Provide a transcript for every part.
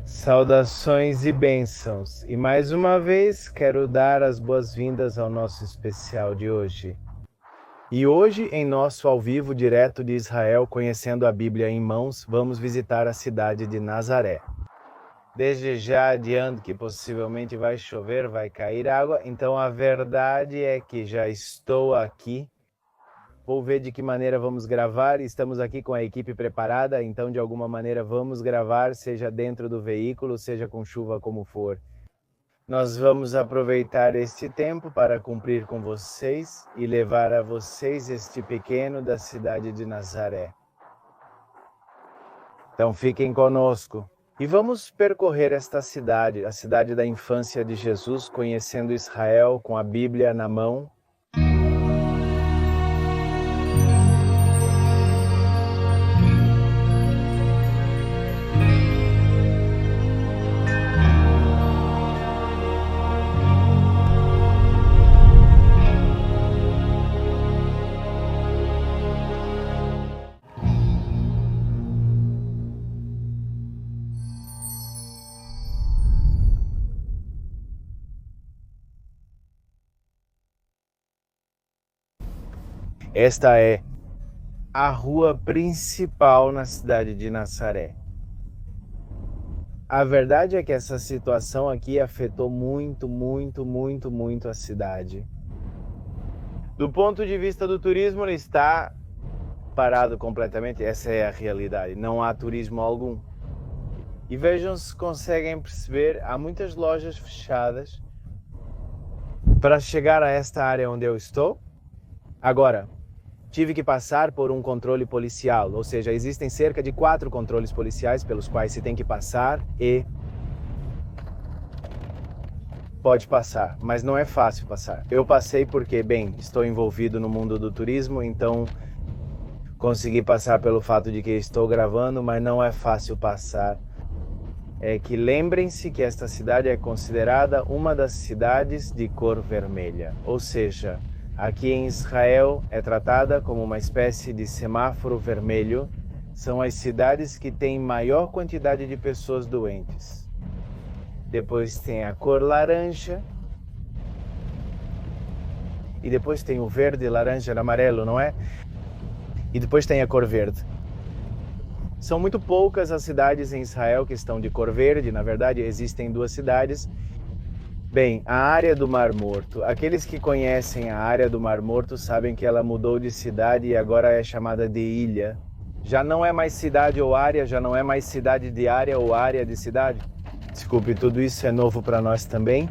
Saudações e bênçãos. E mais uma vez quero dar as boas-vindas ao nosso especial de hoje. E hoje, em nosso ao vivo direto de Israel, conhecendo a Bíblia em mãos, vamos visitar a cidade de Nazaré. Desde já adianto que possivelmente vai chover, vai cair água, então a verdade é que já estou aqui. Vou ver de que maneira vamos gravar. Estamos aqui com a equipe preparada, então de alguma maneira vamos gravar, seja dentro do veículo, seja com chuva, como for. Nós vamos aproveitar este tempo para cumprir com vocês e levar a vocês este pequeno da cidade de Nazaré. Então fiquem conosco e vamos percorrer esta cidade, a cidade da infância de Jesus, conhecendo Israel com a Bíblia na mão. Esta é a rua principal na cidade de Nazaré. A verdade é que essa situação aqui afetou muito a cidade. Do ponto de vista do turismo, ele está parado completamente, essa é a realidade, não há turismo algum. E vejam se conseguem perceber, há muitas lojas fechadas. Para chegar a esta área onde eu estou, agora, tive que passar por um controle policial, ou seja, existem cerca de 4 controles policiais pelos quais se tem que passar e pode passar, mas não é fácil passar. Eu passei porque, bem, estou envolvido no mundo do turismo, então consegui passar pelo fato de que estou gravando, mas não é fácil passar. É que lembrem-se que esta cidade é considerada uma das cidades de cor vermelha, ou seja, aqui em Israel é tratada como uma espécie de semáforo vermelho. São as cidades que têm maior quantidade de pessoas doentes. Depois tem a cor laranja. E depois tem o verde, laranja e amarelo, não é? E depois tem a cor verde. São muito poucas as cidades em Israel que estão de cor verde. Na verdade, existem 2 cidades. Bem, a área do Mar Morto. Aqueles que conhecem a área do Mar Morto sabem que ela mudou de cidade e agora é chamada de ilha. Já não é mais cidade ou área, já não é mais cidade de área ou área de cidade. Desculpe, tudo isso é novo para nós também.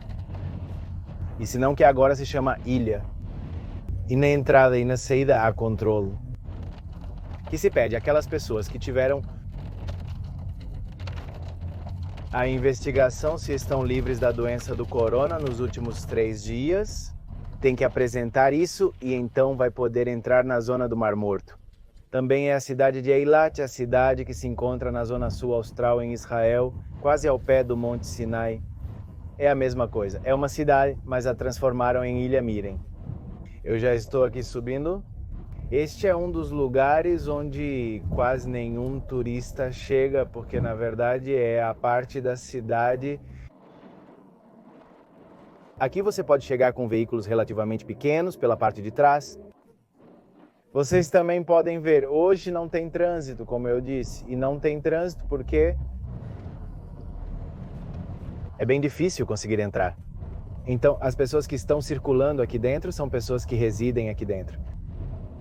E senão que agora se chama ilha. E na entrada e na saída há controle. Que se pede àquelas pessoas que tiveram a investigação se estão livres da doença do corona nos últimos 3 dias, tem que apresentar isso e então vai poder entrar na zona do Mar Morto. Também é a cidade de Eilat, a cidade que se encontra na zona sul austral em Israel, quase ao pé do Monte Sinai. É a mesma coisa, é uma cidade, mas a transformaram em Ilha Miren. Eu já estou aqui subindo. Este é um dos lugares onde quase nenhum turista chega, porque na verdade é a parte da cidade. Aqui você pode chegar com veículos relativamente pequenos pela parte de trás. Vocês também podem ver, hoje não tem trânsito, como eu disse, e não tem trânsito porque é bem difícil conseguir entrar. Então, as pessoas que estão circulando aqui dentro são pessoas que residem aqui dentro.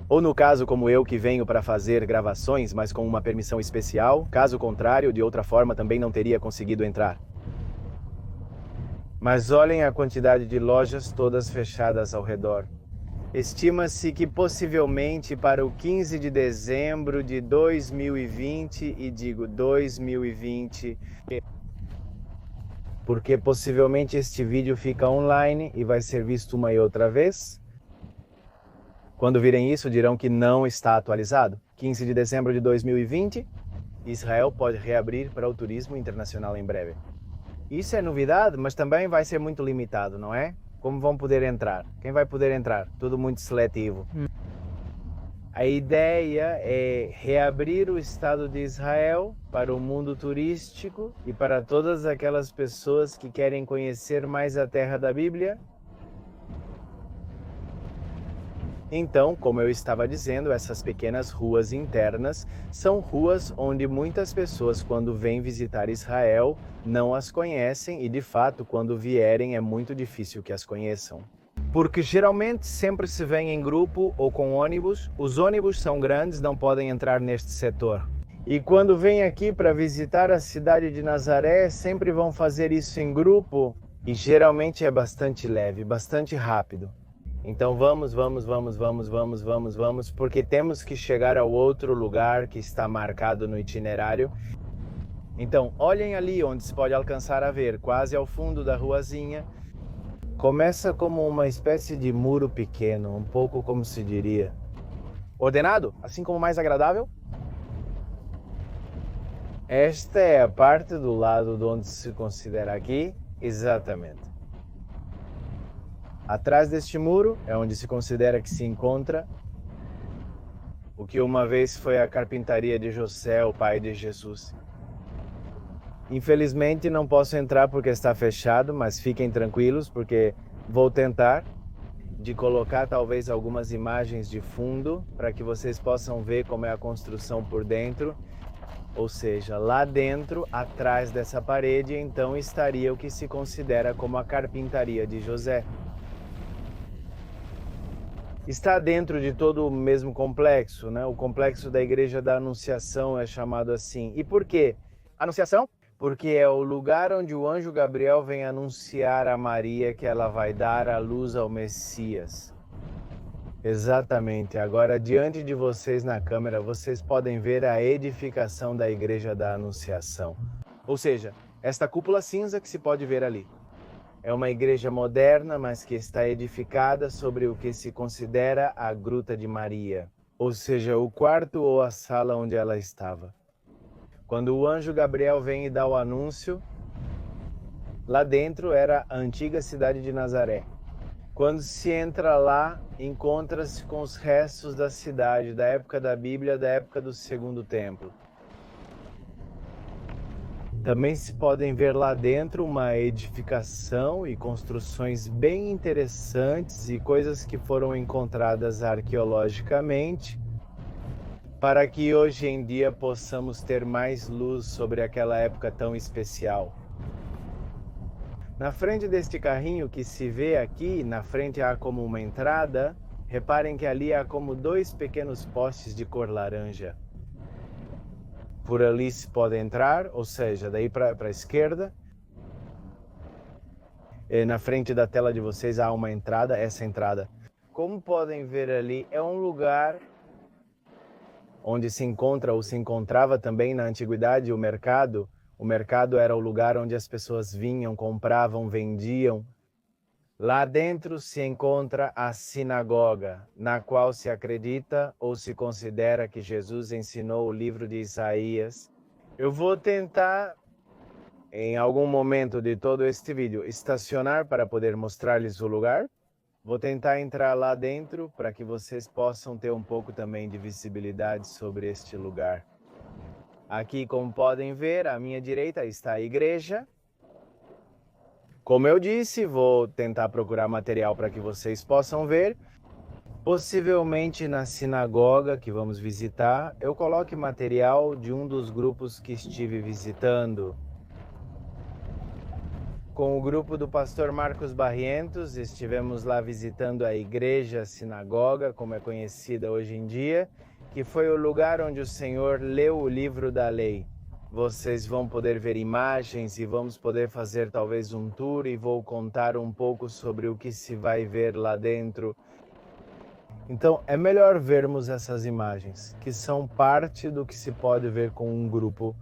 Ou no caso como eu que venho para fazer gravações, mas com uma permissão especial, caso contrário, de outra forma também não teria conseguido entrar. Mas olhem a quantidade de lojas todas fechadas ao redor. Estima-se que possivelmente para o 15 de dezembro de 2020, e digo 2020, porque possivelmente este vídeo fica online e vai ser visto uma e outra vez. Quando virem isso, dirão que não está atualizado. 15 de dezembro de 2020, Israel pode reabrir para o turismo internacional em breve. Isso é novidade, mas também vai ser muito limitado, não é? Como vão poder entrar? Quem vai poder entrar? Tudo muito seletivo. A ideia é reabrir o Estado de Israel para o mundo turístico e para todas aquelas pessoas que querem conhecer mais a terra da Bíblia. Então, como eu estava dizendo, essas pequenas ruas internas são ruas onde muitas pessoas, quando vêm visitar Israel, não as conhecem e, de fato, quando vierem é muito difícil que as conheçam. Porque geralmente sempre se vem em grupo ou com ônibus. Os ônibus são grandes, não podem entrar neste setor. E quando vêm aqui para visitar a cidade de Nazaré, sempre vão fazer isso em grupo e geralmente é bastante leve, bastante rápido. Então vamos, porque temos que chegar ao outro lugar que está marcado no itinerário. Então, olhem ali onde se pode alcançar a ver, quase ao fundo da ruazinha. Começa como uma espécie de muro pequeno, um pouco como se diria. Ordenado, assim como mais agradável. Esta é a parte do lado de onde se considera aqui, exatamente. Atrás deste muro é onde se considera que se encontra o que uma vez foi a carpintaria de José, o pai de Jesus. Infelizmente não posso entrar porque está fechado, mas fiquem tranquilos porque vou tentar de colocar talvez algumas imagens de fundo para que vocês possam ver como é a construção por dentro. Ou seja, lá dentro, atrás dessa parede, então estaria o que se considera como a carpintaria de José. Está dentro de todo o mesmo complexo, né? O complexo da Igreja da Anunciação é chamado assim. E por quê? Anunciação? Porque é o lugar onde o anjo Gabriel vem anunciar a Maria que ela vai dar à luz ao Messias. Exatamente. Agora, diante de vocês na câmera, vocês podem ver a edificação da Igreja da Anunciação. Ou seja, esta cúpula cinza que se pode ver ali. É uma igreja moderna, mas que está edificada sobre o que se considera a Gruta de Maria, ou seja, o quarto ou a sala onde ela estava. Quando o anjo Gabriel vem e dá o anúncio, lá dentro era a antiga cidade de Nazaré. Quando se entra lá, encontra-se com os restos da cidade, da época da Bíblia, da época do Segundo Templo. Também se podem ver lá dentro uma edificação e construções bem interessantes e coisas que foram encontradas arqueologicamente, para que hoje em dia possamos ter mais luz sobre aquela época tão especial. Na frente deste carrinho que se vê aqui, na frente há como uma entrada, reparem que ali há como 2 pequenos postes de cor laranja. Por ali se pode entrar, ou seja, daí para a esquerda. E na frente da tela de vocês há uma entrada, essa entrada. Como podem ver ali, é um lugar onde se encontra ou se encontrava também na antiguidade o mercado. O mercado era o lugar onde as pessoas vinham, compravam, vendiam. Lá dentro se encontra a sinagoga, na qual se acredita ou se considera que Jesus ensinou o livro de Isaías. Eu vou tentar, em algum momento de todo este vídeo, estacionar para poder mostrar-lhes o lugar. Vou tentar entrar lá dentro para que vocês possam ter um pouco também de visibilidade sobre este lugar. Aqui, como podem ver, à minha direita está a igreja. Como eu disse, vou tentar procurar material para que vocês possam ver. Possivelmente na sinagoga que vamos visitar, eu coloque material de um dos grupos que estive visitando. Com o grupo do pastor Marcos Barrientos, estivemos lá visitando a igreja sinagoga, como é conhecida hoje em dia, que foi o lugar onde o Senhor leu o livro da lei. Vocês vão poder ver imagens e vamos poder fazer talvez um tour e vou contar um pouco sobre o que se vai ver lá dentro. Então é melhor vermos essas imagens, que são parte do que se pode ver com um grupo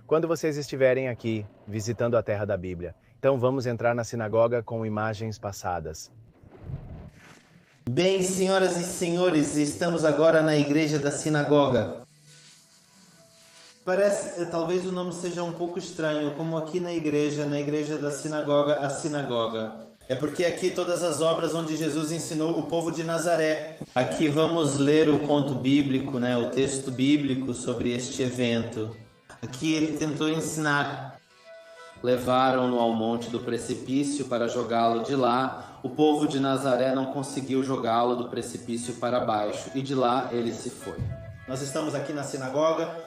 quando vocês estiverem aqui visitando a terra da Bíblia. Então vamos entrar na sinagoga com imagens passadas. Bem, senhoras e senhores, estamos agora na igreja da sinagoga. Parece, talvez o nome seja um pouco estranho, como aqui na igreja da sinagoga, a sinagoga. É porque aqui todas as obras onde Jesus ensinou o povo de Nazaré. Aqui vamos ler o conto bíblico, né, o texto bíblico sobre este evento. Aqui ele tentou ensinar. Levaram-no ao monte do precipício para jogá-lo de lá. O povo de Nazaré não conseguiu jogá-lo do precipício para baixo, e de lá ele se foi. Nós estamos aqui na sinagoga.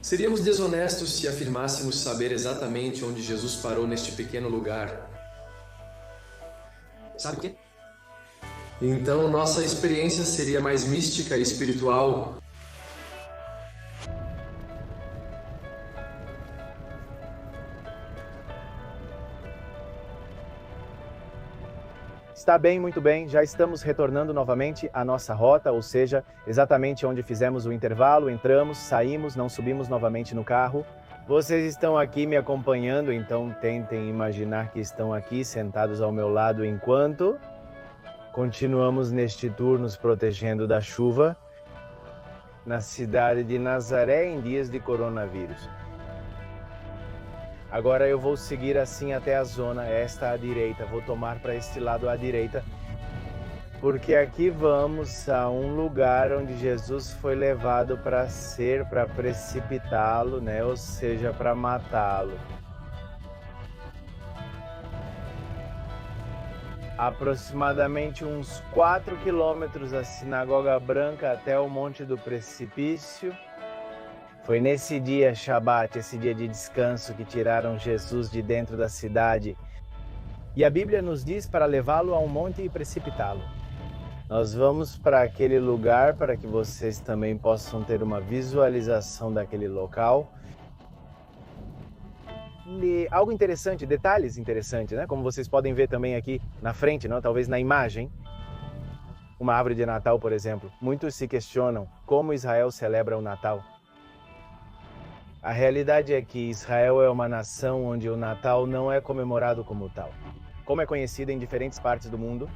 Seríamos desonestos se afirmássemos saber exatamente onde Jesus parou neste pequeno lugar. Sabe o quê? Então nossa experiência seria mais mística e espiritual. Está bem, muito bem, já estamos retornando novamente à nossa rota, ou seja, exatamente onde fizemos o intervalo, entramos, saímos, não subimos novamente no carro. Vocês estão aqui me acompanhando, então tentem imaginar que estão aqui sentados ao meu lado enquanto continuamos neste tour nos protegendo da chuva na cidade de Nazaré em dias de coronavírus. Agora eu vou seguir assim até a zona, esta à direita, vou tomar para este lado à direita, porque aqui vamos a um lugar onde Jesus foi levado para precipitá-lo, né? Ou seja, para matá-lo. Aproximadamente uns 4 quilômetros da Sinagoga Branca até o Monte do Precipício. Foi nesse dia, Shabat, esse dia de descanso, que tiraram Jesus de dentro da cidade. E a Bíblia nos diz para levá-lo a um monte e precipitá-lo. Nós vamos para aquele lugar para que vocês também possam ter uma visualização daquele local. E algo interessante, detalhes interessantes, né? Como vocês podem ver também aqui na frente, não? Talvez na imagem. Uma árvore de Natal, por exemplo. Muitos se questionam como Israel celebra o Natal. A realidade é que Israel é uma nação onde o Natal não é comemorado como tal, como é conhecido em diferentes partes do mundo.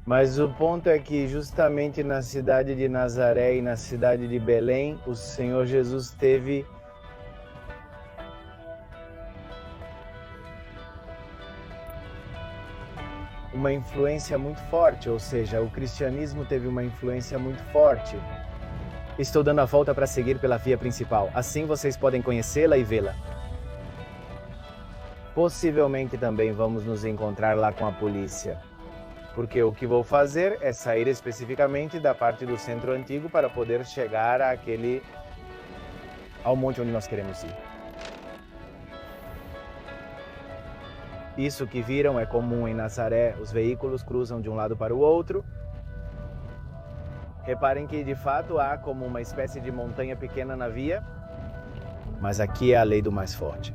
Mas o ponto é que justamente na cidade de Nazaré e na cidade de Belém, o Senhor Jesus teve uma influência muito forte, ou seja, o cristianismo teve uma influência muito forte. Estou dando a volta para seguir pela via principal, assim vocês podem conhecê-la e vê-la. Possivelmente também vamos nos encontrar lá com a polícia, porque o que vou fazer é sair especificamente da parte do centro antigo para poder chegar ao monte onde nós queremos ir. Isso que viram é comum em Nazaré, os veículos cruzam de um lado para o outro. Reparem que de fato há como uma espécie de montanha pequena na via, mas aqui é a lei do mais forte.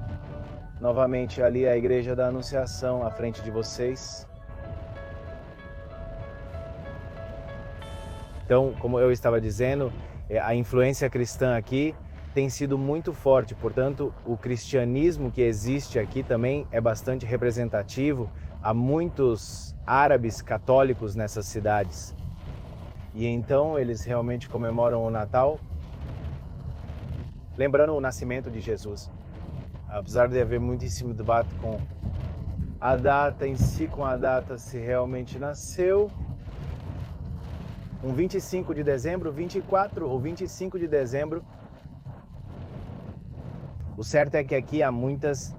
Novamente ali a Igreja da Anunciação à frente de vocês. Então, como eu estava dizendo, a influência cristã aqui tem sido muito forte, portanto, o cristianismo que existe aqui também é bastante representativo. Há muitos árabes católicos nessas cidades. E então eles realmente comemoram o Natal, lembrando o nascimento de Jesus. Apesar de haver muitíssimo debate com a data em si, com a data se realmente nasceu, um 25 de dezembro, 24 ou 25 de dezembro, o certo é que aqui há muitas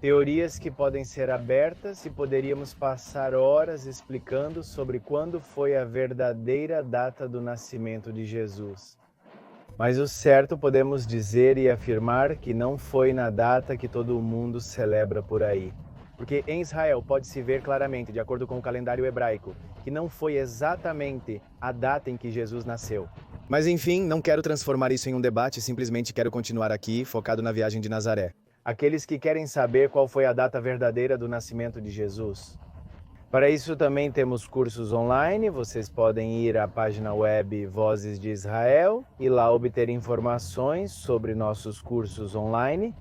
teorias que podem ser abertas e poderíamos passar horas explicando sobre quando foi a verdadeira data do nascimento de Jesus. Mas o certo podemos dizer e afirmar que não foi na data que todo mundo celebra por aí. Porque em Israel pode-se ver claramente, de acordo com o calendário hebraico, que não foi exatamente a data em que Jesus nasceu. Mas enfim, não quero transformar isso em um debate, simplesmente quero continuar aqui, focado na viagem de Nazaré. Aqueles que querem saber qual foi a data verdadeira do nascimento de Jesus. Para isso também temos cursos online, vocês podem ir à página web Vozes de Israel e lá obter informações sobre nossos cursos online.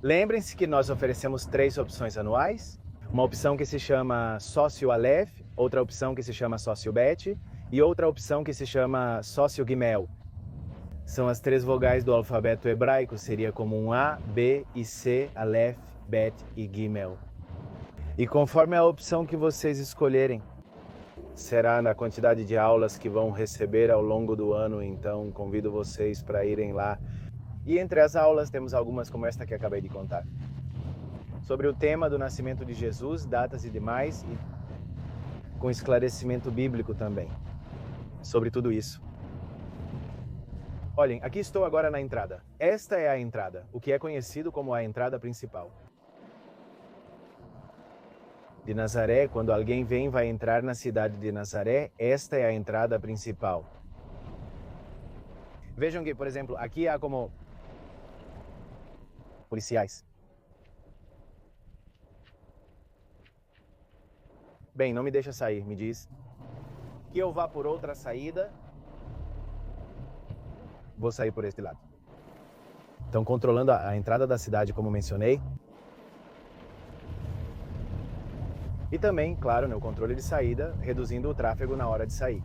Lembrem-se que nós oferecemos 3 opções anuais, uma opção que se chama Sócio Aleph, outra opção que se chama Sócio Bet e outra opção que se chama Sócio Gimel. São as 3 vogais do alfabeto hebraico, seria como um A, B e C, Aleph, Bet e Gimel. E conforme a opção que vocês escolherem, será na quantidade de aulas que vão receber ao longo do ano, então convido vocês para irem lá. E entre as aulas temos algumas como esta que acabei de contar. Sobre o tema do nascimento de Jesus, datas e demais, e com esclarecimento bíblico também, sobre tudo isso. Olhem, aqui estou agora na entrada. Esta é a entrada, o que é conhecido como a entrada principal. De Nazaré, quando alguém vai entrar na cidade de Nazaré, esta é a entrada principal. Vejam que, por exemplo, aqui há como policiais. Bem, não me deixa sair, me diz que eu vá por outra saída. Vou sair por este lado. Então, controlando a entrada da cidade, como mencionei. E também, claro, o controle de saída, reduzindo o tráfego na hora de sair.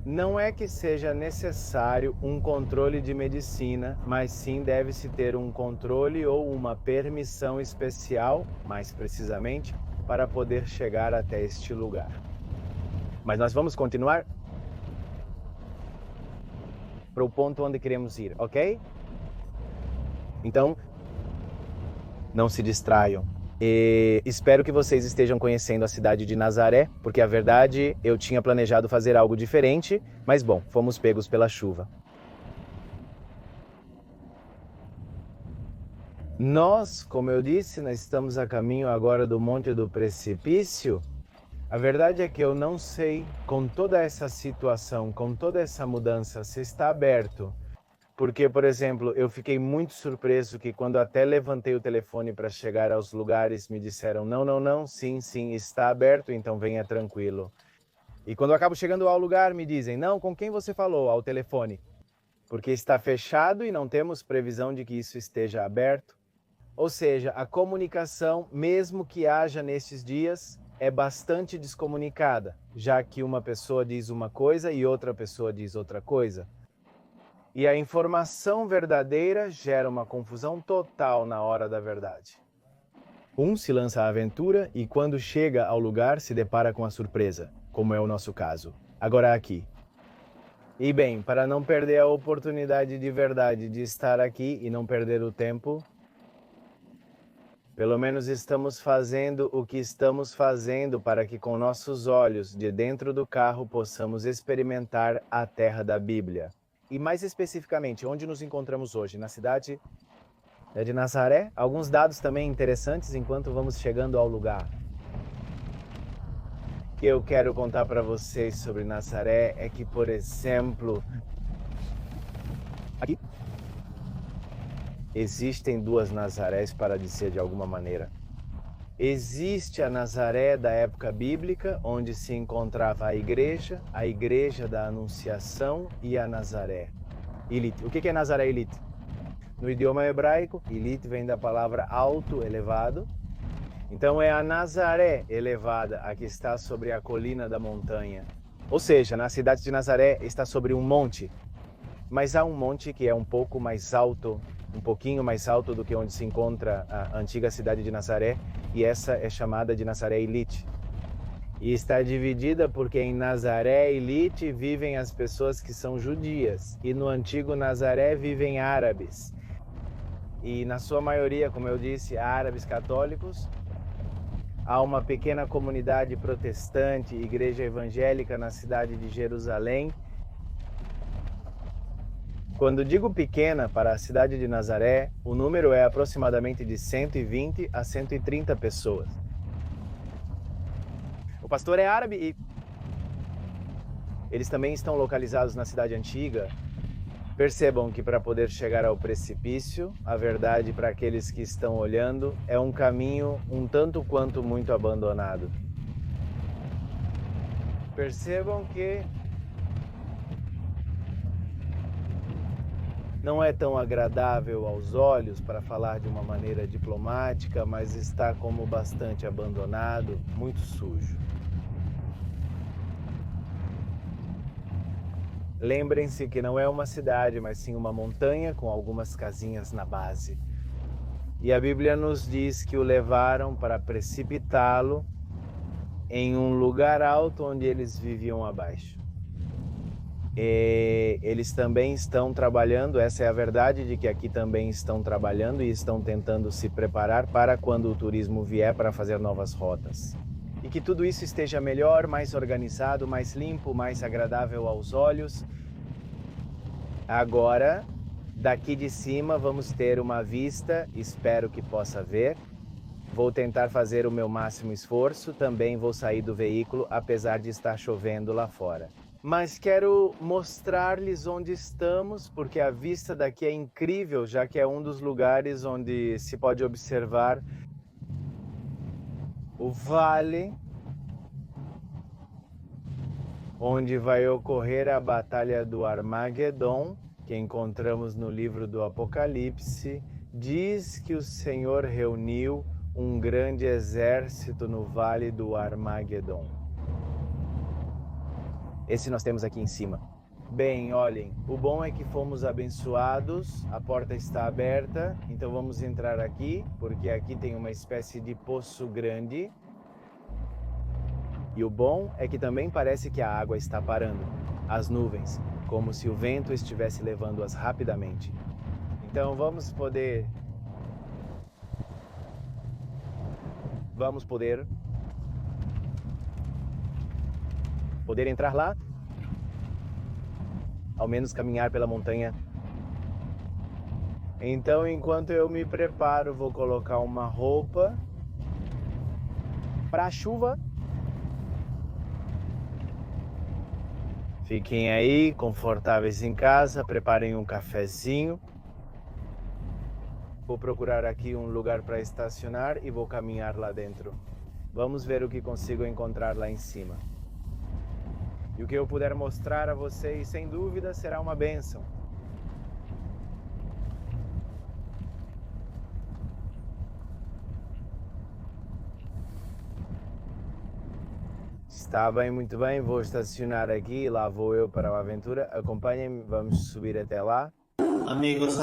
Não é que seja necessário um controle de medicina, mas sim deve-se ter um controle ou uma permissão especial, mais precisamente, para poder chegar até este lugar. Mas nós vamos continuar para o ponto onde queremos ir, ok? Então, não se distraiam. E espero que vocês estejam conhecendo a cidade de Nazaré, porque a verdade eu tinha planejado fazer algo diferente, mas bom, fomos pegos pela chuva. Nós, como eu disse, nós estamos a caminho agora do Monte do Precipício. A verdade é que eu não sei, com toda essa situação, com toda essa mudança, se está aberto. Porque, por exemplo, eu fiquei muito surpreso que quando até levantei o telefone para chegar aos lugares, me disseram, não, sim, está aberto, então venha tranquilo. E quando eu acabo chegando ao lugar, me dizem, não, com quem você falou ao telefone? Porque está fechado e não temos previsão de que isso esteja aberto. Ou seja, a comunicação, mesmo que haja nestes dias, é bastante descomunicada, já que uma pessoa diz uma coisa e outra pessoa diz outra coisa. E a informação verdadeira gera uma confusão total na hora da verdade. Um se lança à aventura e quando chega ao lugar se depara com a surpresa, como é o nosso caso. Agora aqui. E bem, para não perder a oportunidade de verdade de estar aqui e não perder o tempo, pelo menos estamos fazendo o que estamos fazendo para que com nossos olhos de dentro do carro possamos experimentar a terra da Bíblia. E mais especificamente, onde nos encontramos hoje? Na cidade de Nazaré. Alguns dados também interessantes enquanto vamos chegando ao lugar. O que eu quero contar para vocês sobre Nazaré é que, por exemplo, aqui existem 2 Nazarés, para dizer de alguma maneira. Existe a Nazaré da época bíblica, onde se encontrava a igreja da Anunciação e a Nazaré. Ilite. O que é Nazaré Ilite? No idioma hebraico, Ilite vem da palavra alto, elevado. Então é a Nazaré elevada, a que está sobre a colina da montanha. Ou seja, na cidade de Nazaré está sobre um monte. Mas há um monte que é um pouco mais alto, um pouquinho mais alto do que onde se encontra a antiga cidade de Nazaré, e essa é chamada de Nazaré Ilite. E está dividida porque em Nazaré Ilite vivem as pessoas que são judias, e no antigo Nazaré vivem árabes. E na sua maioria, como eu disse, árabes católicos. Há uma pequena comunidade protestante, igreja evangélica na cidade de Jerusalém. Quando digo pequena para a cidade de Nazaré, o número é aproximadamente de 120 a 130 pessoas. O pastor é árabe e eles também estão localizados na cidade antiga. Percebam que para poder chegar ao precipício, a verdade para aqueles que estão olhando é um caminho um tanto quanto muito abandonado. Percebam que não é tão agradável aos olhos, para falar de uma maneira diplomática, mas está como bastante abandonado, muito sujo. Lembrem-se que não é uma cidade, mas sim uma montanha com algumas casinhas na base. E a Bíblia nos diz que o levaram para precipitá-lo em um lugar alto onde eles viviam abaixo. E eles também estão trabalhando, essa é a verdade, de que aqui também estão trabalhando e estão tentando se preparar para quando o turismo vier para fazer novas rotas. E que tudo isso esteja melhor, mais organizado, mais limpo, mais agradável aos olhos. Agora, daqui de cima, vamos ter uma vista, espero que possa ver. Vou tentar fazer o meu máximo esforço, também vou sair do veículo, apesar de estar chovendo lá fora. Mas quero mostrar-lhes onde estamos, porque a vista daqui é incrível, já que é um dos lugares onde se pode observar o vale onde vai ocorrer a Batalha do Armagedon, que encontramos no livro do Apocalipse. Diz que o Senhor reuniu um grande exército no vale do Armagedon. Esse nós temos aqui em cima. Bem, olhem, o bom é que fomos abençoados, a porta está aberta, então vamos entrar aqui, porque aqui tem uma espécie de poço grande. E o bom é que também parece que a água está parando, as nuvens, como se o vento estivesse levando-as rapidamente. Então vamos poder entrar lá, ao menos caminhar pela montanha. Então, enquanto eu me preparo, vou colocar uma roupa para a chuva. Fiquem aí, confortáveis em casa, preparem um cafezinho. Vou procurar aqui um lugar para estacionar e vou caminhar lá dentro. Vamos ver o que consigo encontrar lá em cima. E o que eu puder mostrar a vocês, sem dúvida, será uma bênção. Está bem, muito bem, vou estacionar aqui, lá vou eu para a aventura. Acompanhem-me, vamos subir até lá. Amigos.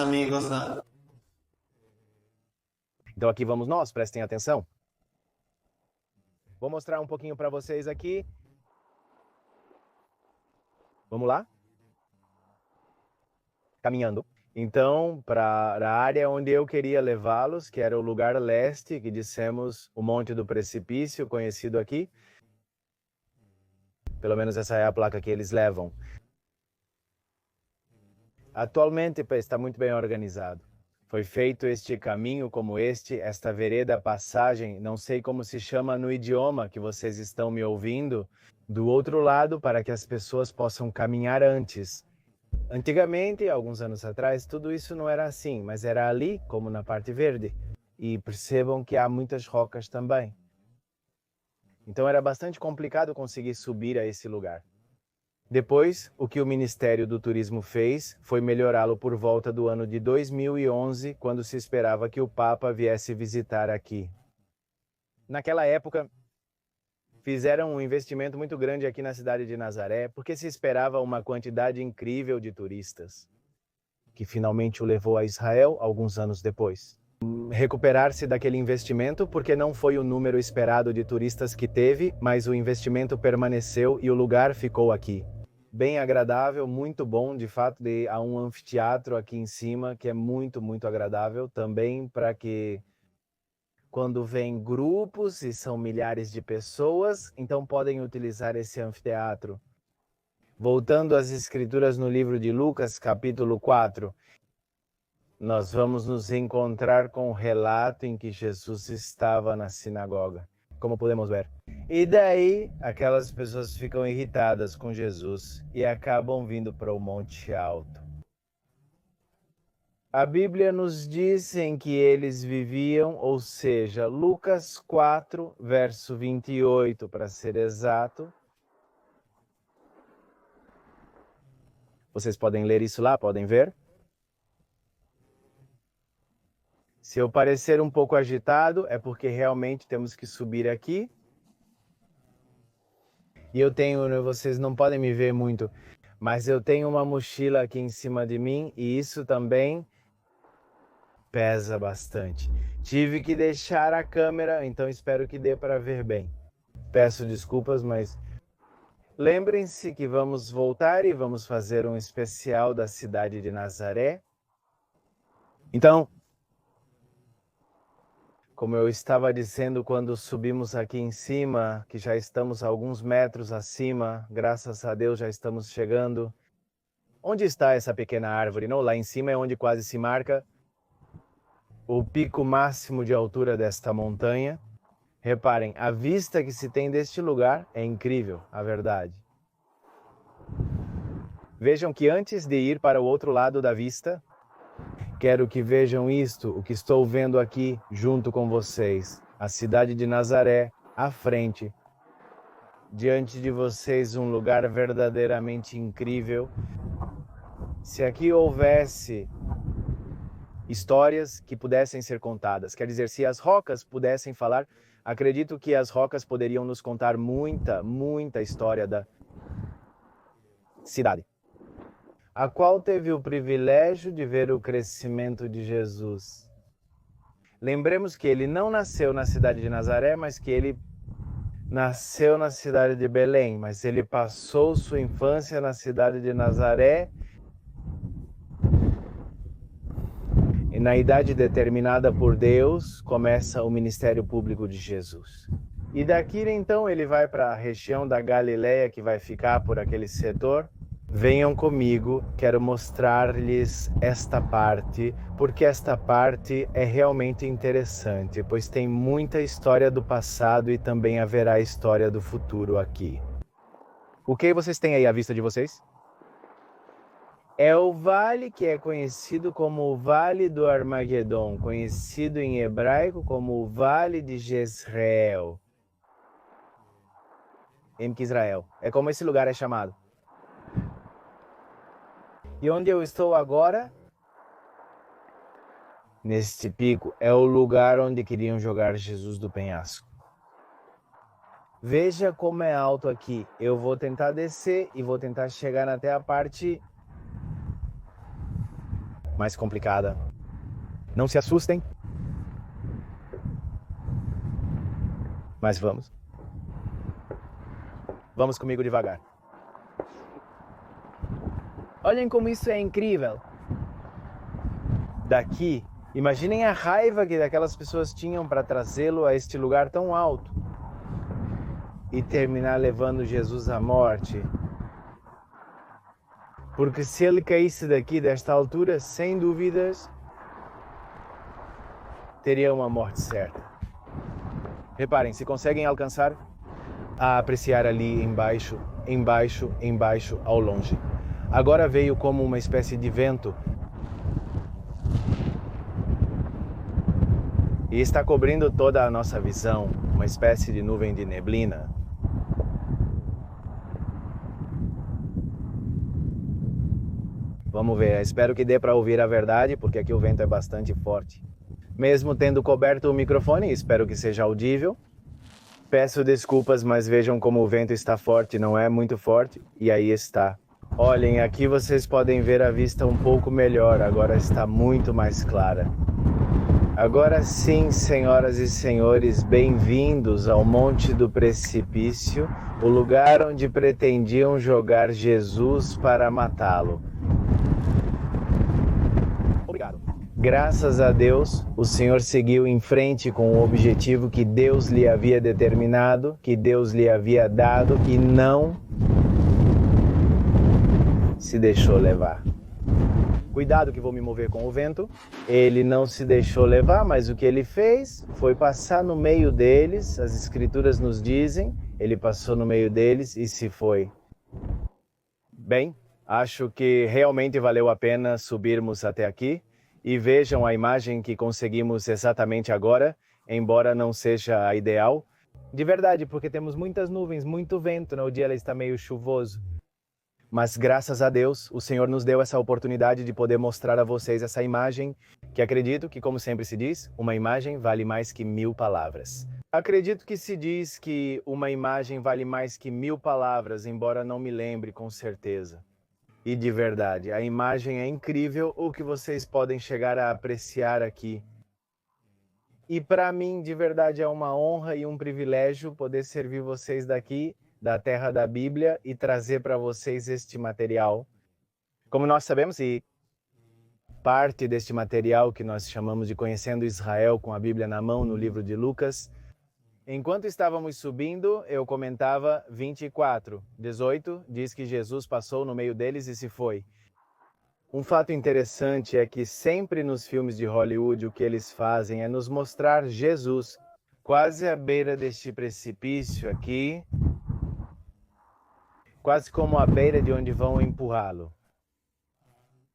Então aqui vamos nós, prestem atenção. Vou mostrar um pouquinho para vocês aqui. Vamos lá? Caminhando. Então, para a área onde eu queria levá-los, que era o lugar leste, que dissemos o Monte do Precipício, conhecido aqui. Pelo menos essa é a placa que eles levam. Atualmente está muito bem organizado. Foi feito este caminho como esta vereda passagem, não sei como se chama no idioma que vocês estão me ouvindo, do outro lado para que as pessoas possam caminhar antes. Antigamente, alguns anos atrás, tudo isso não era assim, mas era ali, como na parte verde. E percebam que há muitas rocas também. Então era bastante complicado conseguir subir a esse lugar. Depois, o que o Ministério do Turismo fez foi melhorá-lo por volta do ano de 2011, quando se esperava que o Papa viesse visitar aqui. Naquela época, fizeram um investimento muito grande aqui na cidade de Nazaré, porque se esperava uma quantidade incrível de turistas, que finalmente o levou a Israel alguns anos depois. Recuperar-se daquele investimento, porque não foi o número esperado de turistas que teve, mas o investimento permaneceu e o lugar ficou aqui. Bem agradável, muito bom, de fato, há um anfiteatro aqui em cima, que é muito, muito agradável, também para que quando vêm grupos e são milhares de pessoas, então podem utilizar esse anfiteatro. Voltando às escrituras no livro de Lucas, capítulo 4, nós vamos nos encontrar com o relato em que Jesus estava na sinagoga, como podemos ver. E daí, aquelas pessoas ficam irritadas com Jesus e acabam vindo para o Monte Alto. A Bíblia nos diz em que eles viviam, ou seja, Lucas 4, verso 28, para ser exato. Vocês podem ler isso lá, podem ver? Se eu parecer um pouco agitado, é porque realmente temos que subir aqui. E vocês não podem me ver muito, Mas eu tenho uma mochila aqui em cima de mim e isso também pesa bastante. Tive que deixar a câmera, então espero que dê para ver bem. Peço desculpas, mas lembrem-se que vamos voltar e vamos fazer um especial da cidade de Nazaré. Então, como eu estava dizendo quando subimos aqui em cima, que já estamos a alguns metros acima, graças a Deus já estamos chegando. Onde está essa pequena árvore? Não? Lá em cima é onde quase se marca o pico máximo de altura desta montanha. Reparem, a vista que se tem deste lugar é incrível, a verdade. Vejam que antes de ir para o outro lado da vista, quero que vejam isto, o que estou vendo aqui junto com vocês. A cidade de Nazaré, à frente. Diante de vocês um lugar verdadeiramente incrível. Se aqui houvesse histórias que pudessem ser contadas, quer dizer, se as rocas pudessem falar, acredito que as rocas poderiam nos contar muita história da cidade, a qual teve o privilégio de ver o crescimento de Jesus. Lembremos que ele não nasceu na cidade de Nazaré, mas que ele nasceu na cidade de Belém, mas ele passou sua infância na cidade de Nazaré. E na idade determinada por Deus, começa o ministério público de Jesus. E daqui então ele vai para a região da Galileia, que vai ficar por aquele setor. Venham comigo, quero mostrar-lhes esta parte, porque esta parte é realmente interessante, pois tem muita história do passado e também haverá história do futuro aqui. O que vocês têm aí à vista de vocês? É o vale que é conhecido como o Vale do Armagedon, conhecido em hebraico como o Vale de Jezreel. Em Israel. É como esse lugar é chamado. E onde eu estou agora, neste pico, é o lugar onde queriam jogar Jesus do penhasco. Veja como é alto aqui. Eu vou tentar descer e vou tentar chegar até a parte mais complicada. Não se assustem. Mas vamos. Vamos comigo devagar. Olhem como isso é incrível. Daqui, imaginem a raiva que aquelas pessoas tinham para trazê-lo a este lugar tão alto e terminar levando Jesus à morte. Porque se ele caísse daqui, desta altura, sem dúvidas, teria uma morte certa. Reparem, se conseguem alcançar a apreciar ali embaixo, ao longe. Agora veio como uma espécie de vento e está cobrindo toda a nossa visão, uma espécie de nuvem de neblina. Vamos ver, espero que dê para ouvir a verdade, porque aqui o vento é bastante forte. Mesmo tendo coberto o microfone, espero que seja audível. Peço desculpas, mas vejam como o vento está forte, não é muito forte, e aí está. Olhem, aqui vocês podem ver a vista um pouco melhor, agora está muito mais clara. Agora sim, senhoras e senhores, bem-vindos ao Monte do Precipício, o lugar onde pretendiam jogar Jesus para matá-lo. Obrigado. Graças a Deus, o Senhor seguiu em frente com o objetivo que Deus lhe havia determinado, que Deus lhe havia dado, e não se deixou levar. Cuidado que vou me mover com o vento. Ele não se deixou levar, mas o que ele fez foi passar no meio deles. As escrituras nos dizem, ele passou no meio deles e se foi. Bem, acho que realmente valeu a pena subirmos até aqui. E vejam a imagem que conseguimos exatamente agora, embora não seja a ideal. De verdade, porque temos muitas nuvens, muito vento, o dia está meio chuvoso. Mas graças a Deus, o Senhor nos deu essa oportunidade de poder mostrar a vocês essa imagem, que acredito que, como sempre se diz, uma imagem vale mais que 1000 palavras. Acredito que se diz que uma imagem vale mais que 1000 palavras, embora não me lembre com certeza. E de verdade, a imagem é incrível, o que vocês podem chegar a apreciar aqui. E para mim, de verdade, é uma honra e um privilégio poder servir vocês daqui, da Terra da Bíblia, e trazer para vocês este material. Como nós sabemos, e parte deste material que nós chamamos de Conhecendo Israel com a Bíblia na mão, no livro de Lucas, enquanto estávamos subindo, eu comentava 24:18, diz que Jesus passou no meio deles e se foi. Um fato interessante é que sempre nos filmes de Hollywood o que eles fazem é nos mostrar Jesus quase à beira deste precipício aqui, quase como à beira de onde vão empurrá-lo.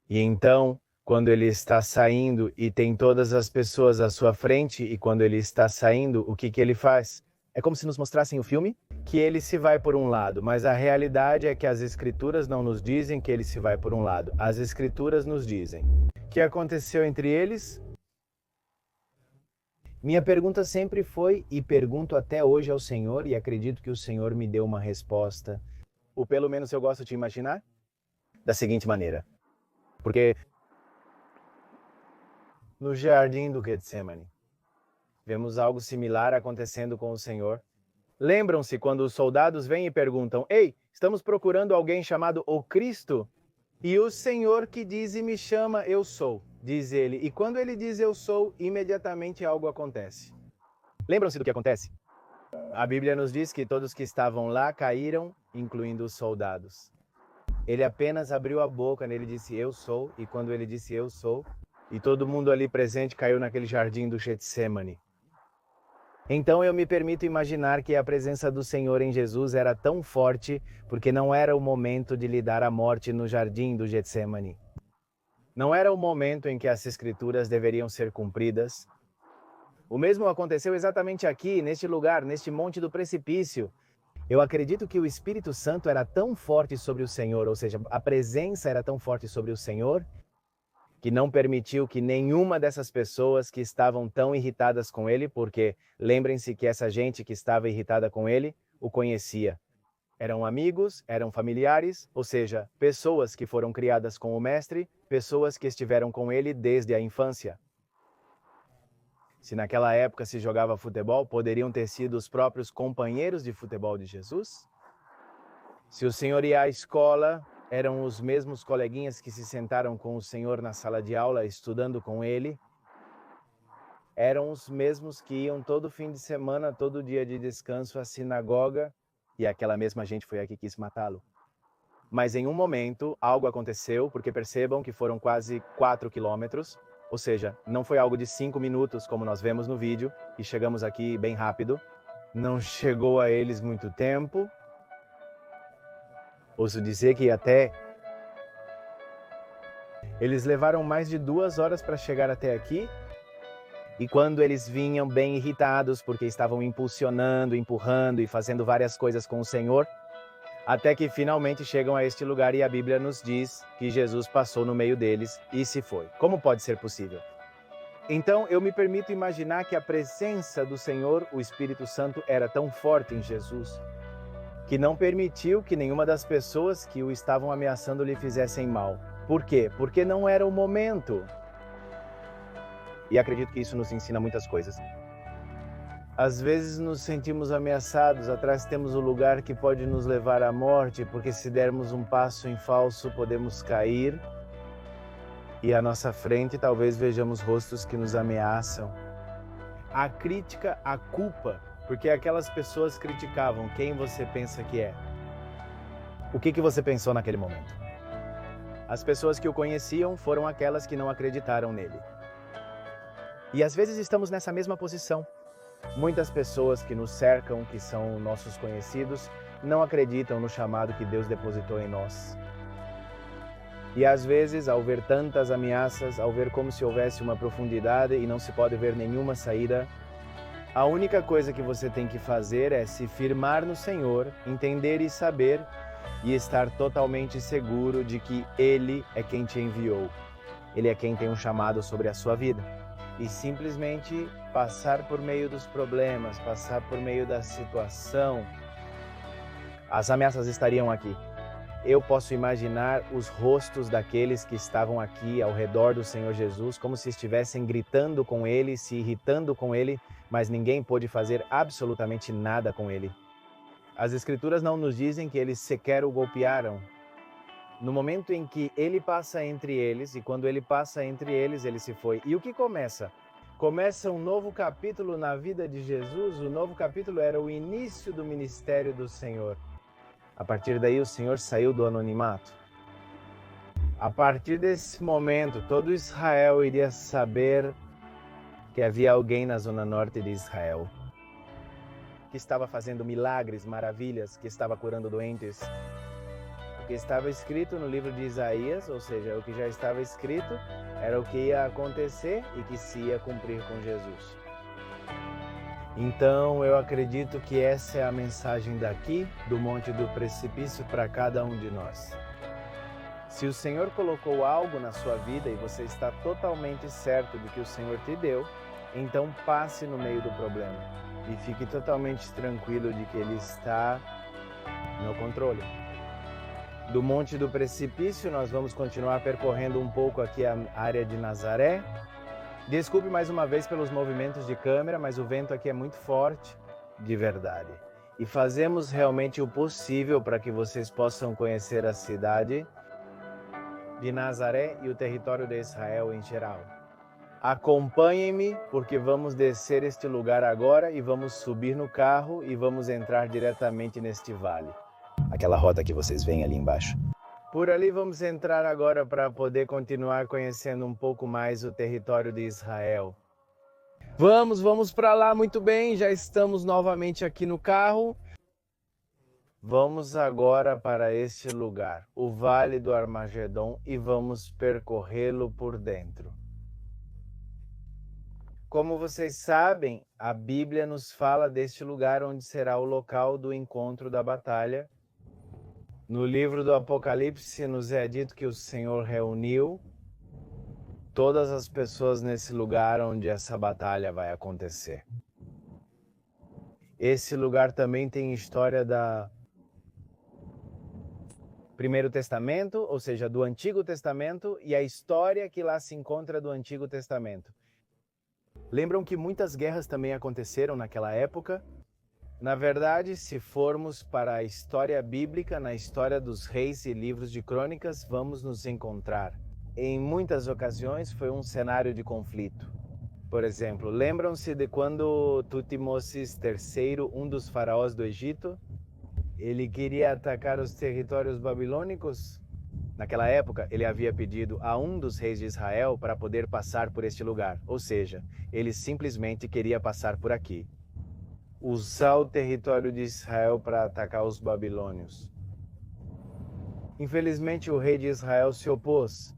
E então, quando ele está saindo e tem todas as pessoas à sua frente, e quando ele está saindo, o que ele faz? É como se nos mostrassem o filme, que ele se vai por um lado, mas a realidade é que as Escrituras não nos dizem que ele se vai por um lado. As Escrituras nos dizem. O que aconteceu entre eles? Minha pergunta sempre foi, e pergunto até hoje ao Senhor, e acredito que o Senhor me deu uma resposta, ou pelo menos eu gosto de imaginar, da seguinte maneira. Porque no jardim do Getsemane, vemos algo similar acontecendo com o Senhor. Lembram-se quando os soldados vêm e perguntam: "Ei, estamos procurando alguém chamado o Cristo?" E o Senhor que diz e me chama, eu sou, diz ele. E quando ele diz eu sou, imediatamente algo acontece. Lembram-se do que acontece? A Bíblia nos diz que todos que estavam lá caíram, incluindo os soldados. Ele apenas abriu a boca, ele disse eu sou, e quando ele disse eu sou, e todo mundo ali presente caiu naquele jardim do Getsemane. Então eu me permito imaginar que a presença do Senhor em Jesus era tão forte porque não era o momento de lhe dar a morte no jardim do Getsemane. Não era o momento em que as Escrituras deveriam ser cumpridas. O mesmo aconteceu exatamente aqui, neste lugar, neste monte do precipício. Eu acredito que o Espírito Santo era tão forte sobre o Senhor, ou seja, a presença era tão forte sobre o Senhor, que não permitiu que nenhuma dessas pessoas que estavam tão irritadas com ele, porque lembrem-se que essa gente que estava irritada com ele, o conhecia. Eram amigos, eram familiares, ou seja, pessoas que foram criadas com o Mestre, pessoas que estiveram com ele desde a infância. Se naquela época se jogava futebol, poderiam ter sido os próprios companheiros de futebol de Jesus? Se o Senhor ia à escola, eram os mesmos coleguinhas que se sentaram com o Senhor na sala de aula, estudando com ele. Eram os mesmos que iam todo fim de semana, todo dia de descanso à sinagoga, e aquela mesma gente foi a que quis matá-lo. Mas em um momento, algo aconteceu, porque percebam que foram quase 4 quilômetros, ou seja, não foi algo de 5 minutos, como nós vemos no vídeo, e chegamos aqui bem rápido. Não chegou a eles muito tempo. Ouço dizer que até eles levaram mais de 2 horas para chegar até aqui. E quando eles vinham bem irritados, porque estavam impulsionando, empurrando e fazendo várias coisas com o Senhor, até que finalmente chegam a este lugar e a Bíblia nos diz que Jesus passou no meio deles e se foi. Como pode ser possível? Então eu me permito imaginar que a presença do Senhor, o Espírito Santo, era tão forte em Jesus, que não permitiu que nenhuma das pessoas que o estavam ameaçando lhe fizessem mal. Por quê? Porque não era o momento. E acredito que isso nos ensina muitas coisas. Às vezes nos sentimos ameaçados, atrás temos o lugar que pode nos levar à morte, porque se dermos um passo em falso podemos cair, e à nossa frente talvez vejamos rostos que nos ameaçam. A crítica, a culpa, porque aquelas pessoas criticavam quem você pensa que é. O que você pensou naquele momento? As pessoas que o conheciam foram aquelas que não acreditaram nele. E às vezes estamos nessa mesma posição. Muitas pessoas que nos cercam, que são nossos conhecidos, não acreditam no chamado que Deus depositou em nós. E às vezes, ao ver tantas ameaças, ao ver como se houvesse uma profundidade e não se pode ver nenhuma saída, a única coisa que você tem que fazer é se firmar no Senhor, entender e saber e estar totalmente seguro de que Ele é quem te enviou. Ele é quem tem um chamado sobre a sua vida. E simplesmente passar por meio dos problemas, passar por meio da situação. As ameaças estariam aqui. eu posso imaginar os rostos daqueles que estavam aqui ao redor do Senhor Jesus, como se estivessem gritando com ele, se irritando com ele, mas ninguém pôde fazer absolutamente nada com ele. As Escrituras não nos dizem que eles sequer o golpearam. No momento em que ele passa entre eles, e quando ele passa entre eles, ele se foi. E o que começa? Começa um novo capítulo na vida de Jesus. O novo capítulo era o início do ministério do Senhor. A partir daí, o Senhor saiu do anonimato. A partir desse momento, todo Israel iria saber que havia alguém na zona norte de Israel que estava fazendo milagres, maravilhas, que estava curando doentes. O que estava escrito no livro de Isaías, ou seja, o que já estava escrito, era o que ia acontecer e que se ia cumprir com Jesus. Então, eu acredito que essa é a mensagem daqui, do Monte do Precipício, para cada um de nós. Se o Senhor colocou algo na sua vida e você está totalmente certo de que o Senhor te deu, então passe no meio do problema e fique totalmente tranquilo de que Ele está no controle. Do Monte do Precipício, nós vamos continuar percorrendo um pouco aqui a área de Nazaré. Desculpe mais uma vez pelos movimentos de câmera, mas o vento aqui é muito forte, de verdade. E fazemos realmente o possível para que vocês possam conhecer a cidade de Nazaré e o território de Israel em geral. Acompanhem-me, porque vamos descer este lugar agora e vamos subir no carro e vamos entrar diretamente neste vale. Aquela rota que vocês veem ali embaixo. Por ali vamos entrar agora para poder continuar conhecendo um pouco mais o território de Israel. Vamos para lá, muito bem, já estamos novamente aqui no carro. Vamos agora para este lugar, o Vale do Armagedon, e vamos percorrê-lo por dentro. Como vocês sabem, a Bíblia nos fala deste lugar onde será o local do encontro da batalha. No livro do Apocalipse nos é dito que o Senhor reuniu todas as pessoas nesse lugar onde essa batalha vai acontecer. Esse lugar também tem história da Primeiro Testamento, ou seja, do Antigo Testamento, e a história que lá se encontra do Antigo Testamento. Lembram que muitas guerras também aconteceram naquela época? Na verdade, se formos para a história bíblica, na história dos reis e livros de crônicas, vamos nos encontrar. Em muitas ocasiões foi um cenário de conflito. Por exemplo, lembram-se de quando Tutmoses III, um dos faraós do Egito, ele queria atacar os territórios babilônicos? Naquela época, ele havia pedido a um dos reis de Israel para poder passar por este lugar. Ou seja, ele simplesmente queria passar por aqui. Usar o território de Israel para atacar os babilônios. Infelizmente, o rei de Israel se opôs.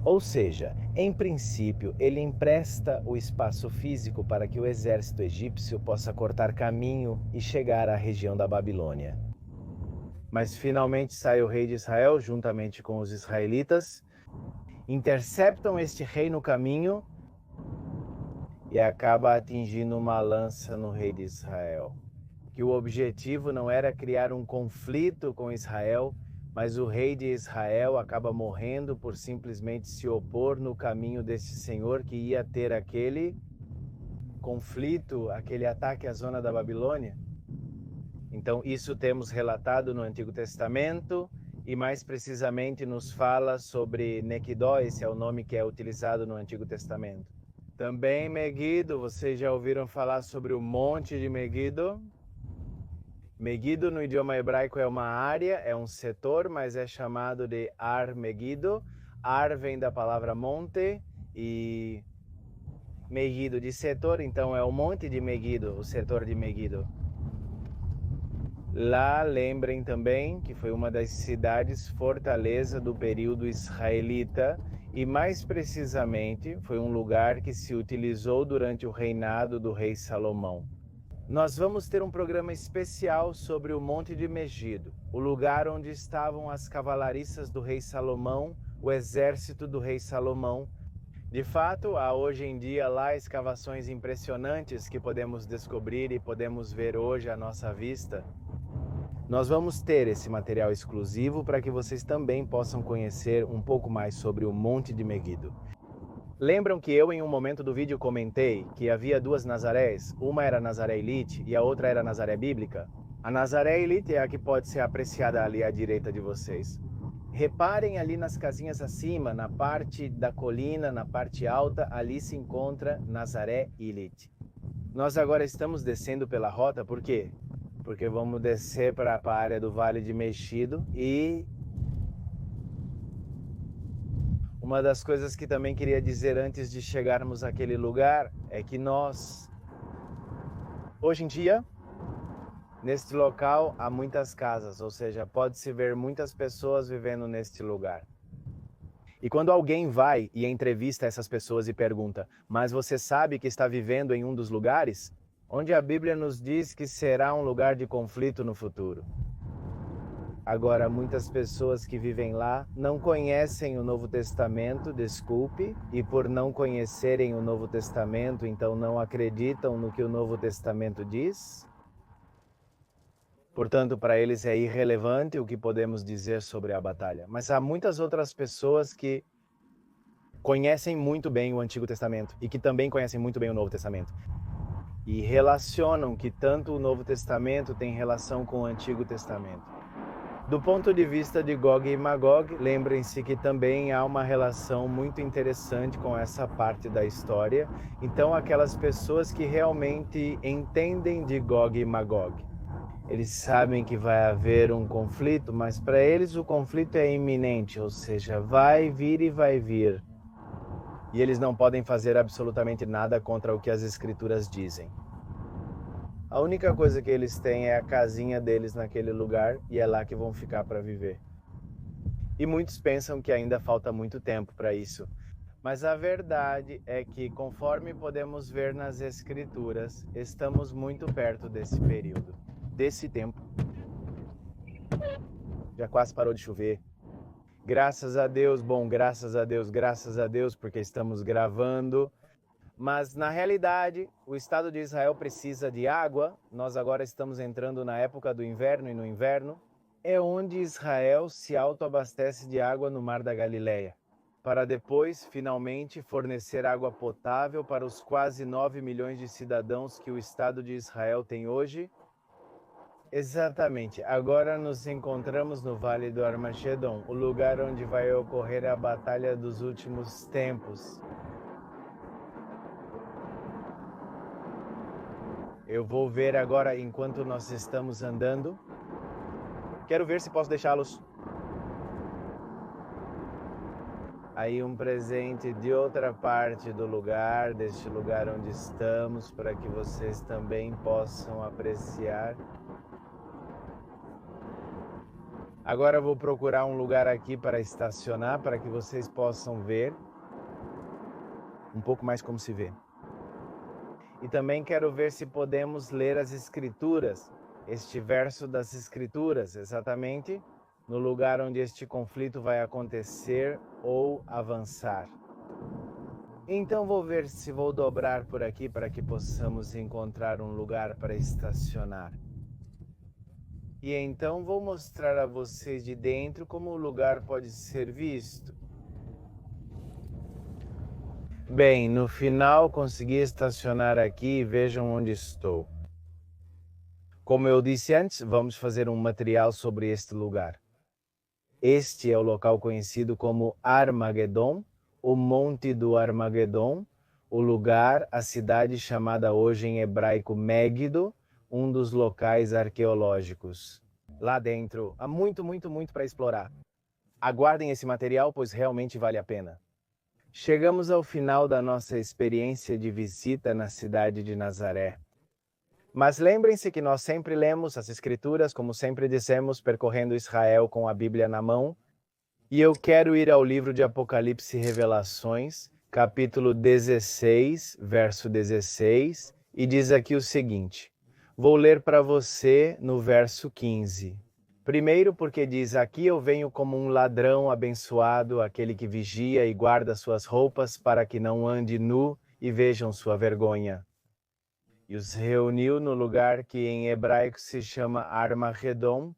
Ou seja, em princípio, ele empresta o espaço físico para que o exército egípcio possa cortar caminho e chegar à região da Babilônia. Mas finalmente sai o rei de Israel, juntamente com os israelitas, interceptam este rei no caminho e acaba atingindo uma lança no rei de Israel. Que o objetivo não era criar um conflito com Israel, mas o rei de Israel acaba morrendo por simplesmente se opor no caminho desse Senhor que ia ter aquele conflito, aquele ataque à zona da Babilônia. Então, isso temos relatado no Antigo Testamento e mais precisamente nos fala sobre Nequidó, esse é o nome que é utilizado no Antigo Testamento. Também Megido, vocês já ouviram falar sobre o Monte de Megido? Megido no idioma hebraico é uma área, é um setor, mas é chamado de Ar Megido. Ar vem da palavra monte e Megido de setor, então é o Monte de Megido, o setor de Megido. Lá, lembrem também que foi uma das cidades fortaleza do período israelita e, mais precisamente, foi um lugar que se utilizou durante o reinado do rei Salomão. Nós vamos ter um programa especial sobre o Monte de Megido, o lugar onde estavam as cavalariças do rei Salomão, o exército do rei Salomão. De fato, há hoje em dia lá escavações impressionantes que podemos descobrir e podemos ver hoje à nossa vista. Nós vamos ter esse material exclusivo para que vocês também possam conhecer um pouco mais sobre o Monte de Meguido. Lembram que eu em um momento do vídeo comentei que havia duas Nazarés, uma era Nazaré Elite e a outra era Nazaré Bíblica? A Nazaré Elite é a que pode ser apreciada ali à direita de vocês. Reparem ali nas casinhas acima, na parte da colina, na parte alta, ali se encontra Nazaré Elite. Nós agora estamos descendo pela rota, por quê? Porque vamos descer para a área do Vale de Mexido e uma das coisas que também queria dizer antes de chegarmos àquele lugar é que nós, hoje em dia, neste local há muitas casas, ou seja, pode-se ver muitas pessoas vivendo neste lugar. E quando alguém vai e entrevista essas pessoas e pergunta, mas você sabe que está vivendo em um dos lugares? Onde a Bíblia nos diz que será um lugar de conflito no futuro. Agora, muitas pessoas que vivem lá não conhecem o Novo Testamento, desculpe, e por não conhecerem o Novo Testamento, então não acreditam no que o Novo Testamento diz. Portanto, para eles é irrelevante o que podemos dizer sobre a batalha. Mas há muitas outras pessoas que conhecem muito bem o Antigo Testamento e que também conhecem muito bem o Novo Testamento. E relacionam que tanto o Novo Testamento tem relação com o Antigo Testamento. Do ponto de vista de Gog e Magog, lembrem-se que também há uma relação muito interessante com essa parte da história. Então, aquelas pessoas que realmente entendem de Gog e Magog, eles sabem que vai haver um conflito, mas para eles o conflito é iminente, ou seja, vai vir e vai vir. E eles não podem fazer absolutamente nada contra o que as Escrituras dizem. A única coisa que eles têm é a casinha deles naquele lugar e é lá que vão ficar para viver. E muitos pensam que ainda falta muito tempo para isso. Mas a verdade é que, conforme podemos ver nas Escrituras, estamos muito perto desse período, desse tempo. Já quase parou de chover. Graças a Deus, graças a Deus, porque estamos gravando. Mas, na realidade, o Estado de Israel precisa de água. Nós agora estamos entrando na época do inverno, e no inverno é onde Israel se autoabastece de água no Mar da Galileia, para depois, finalmente, fornecer água potável para os quase 9 milhões de cidadãos que o Estado de Israel tem hoje. Exatamente. Agora nos encontramos no Vale do Armagedon, o lugar onde vai ocorrer a Batalha dos Últimos Tempos. Eu vou ver agora enquanto nós estamos andando. Quero ver se posso deixá-los. Aí um presente de outra parte do lugar, deste lugar onde estamos, para que vocês também possam apreciar. Agora eu vou procurar um lugar aqui para estacionar, para que vocês possam ver um pouco mais como se vê. E também quero ver se podemos ler as Escrituras, este verso das Escrituras, exatamente no lugar onde este conflito vai acontecer ou avançar. Então vou ver se vou dobrar por aqui para que possamos encontrar um lugar para estacionar. E então vou mostrar a vocês de dentro como o lugar pode ser visto. Bem, no final consegui estacionar aqui e vejam onde estou. Como eu disse antes, vamos fazer um material sobre este lugar. Este é o local conhecido como Armagedon, o Monte do Armagedon, o lugar, a cidade chamada hoje em hebraico Megiddo, um dos locais arqueológicos. Lá dentro, há muito para explorar. Aguardem esse material, pois realmente vale a pena. Chegamos ao final da nossa experiência de visita na cidade de Nazaré. Mas lembrem-se que nós sempre lemos as Escrituras, como sempre dissemos, percorrendo Israel com a Bíblia na mão. E eu quero ir ao livro de Apocalipse e Revelações, capítulo 16, verso 16, e diz aqui o seguinte. Vou ler para você no verso 15. Primeiro porque diz, aqui eu venho como um ladrão abençoado, aquele que vigia e guarda suas roupas para que não ande nu e vejam sua vergonha. e os reuniu no lugar que em hebraico se chama Armagedon.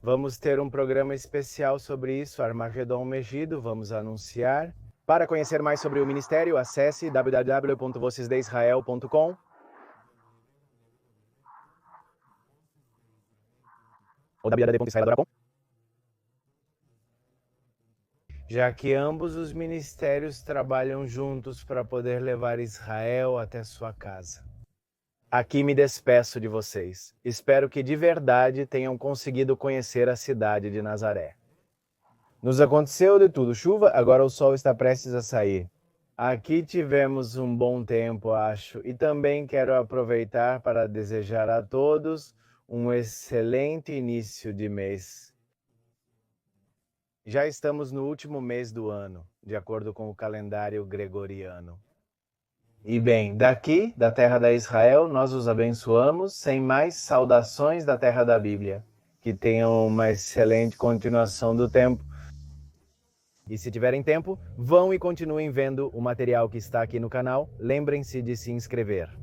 Vamos ter um programa especial sobre isso, Armagedon Megido, vamos anunciar. Para conhecer mais sobre o ministério, acesse www.vocesdeisrael.com. ou www.israeladora.com. Já que ambos os ministérios trabalham juntos para poder levar Israel até sua casa. Aqui me despeço de vocês. Espero que de verdade tenham conseguido conhecer a cidade de Nazaré. Nos aconteceu de tudo, chuva, agora o sol está prestes a sair. Aqui tivemos um bom tempo, acho, e também quero aproveitar para desejar a todos um excelente início de mês. Já estamos no último mês do ano, de acordo com o calendário gregoriano. E bem, daqui, da terra da Israel, nós os abençoamos, sem mais saudações da terra da Bíblia. Que tenham uma excelente continuação do tempo. E se tiverem tempo, vão e continuem vendo o material que está aqui no canal. Lembrem-se de se inscrever.